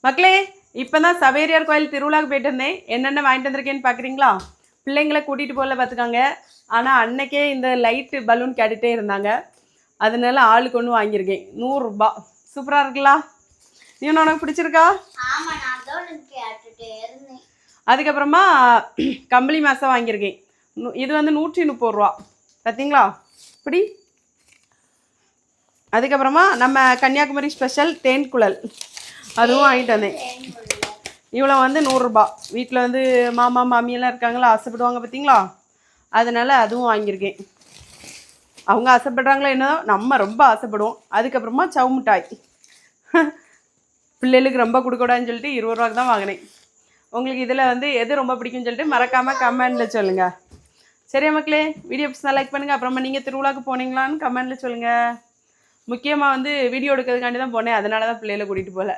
மக்களே இப்போ தான் சவேரியார் கோயில் திருவிழாக்கு போயிட்டு இருந்தேன். என்னென்ன வாங்கிட்டு வந்திருக்கேன்னு பார்க்குறீங்களா? பிள்ளைங்களை கூட்டிகிட்டு போகல பார்த்துக்காங்க. ஆனால் அன்னைக்கே இந்த லைட்டு பலூன் கேட்டுகிட்டே இருந்தாங்க. அதனால ஆளுக்கு ஒன்று வாங்கியிருக்கேன். 100 ரூபா. சூப்பராக இருக்குங்களா? நீ உனக்கு பிடிச்சிருக்கா? அதுக்கப்புறமா கம்பளி மாசம் வாங்கியிருக்கேன். இது வந்து 130 ரூபா. பார்த்தீங்களா இப்படி. அதுக்கப்புறமா நம்ம கன்னியாகுமரி ஸ்பெஷல் தேன் குழல் அதுவும் வாங்கிட்டு வந்தேன். இவ்வளோ வந்து 100 ரூபா. வீட்டில் வந்து மாமா மாமியெல்லாம் இருக்காங்களா, ஆசைப்படுவாங்க பார்த்தீங்களா, அதனால் அதுவும் வாங்கியிருக்கேன். அவங்க ஆசைப்படுறாங்களோ என்னதோ, நம்ம ரொம்ப ஆசைப்படுவோம். அதுக்கப்புறமா சவு மிட்டாய் பிள்ளைகளுக்கு ரொம்ப கொடுக்கூடாதுன்னு சொல்லிட்டு 20 ரூபாய்க்கு தான் வாங்கினேன். உங்களுக்கு இதில் வந்து எது ரொம்ப பிடிக்கும்னு சொல்லிட்டு மறக்காமல் கமெண்டில் சொல்லுங்கள். சரியா மக்களே? வீடியோ பிடிச்சா லைக் பண்ணுங்கள். அப்புறமா நீங்கள் திருவிழாக்கு போனீங்களான்னு கமெண்டில் சொல்லுங்கள். முக்கியமாக வந்து வீடியோ எடுக்கிறதுக்காண்டி தான் போனேன். அதனால தான் பிள்ளைகளை கூட்டிகிட்டு போகல.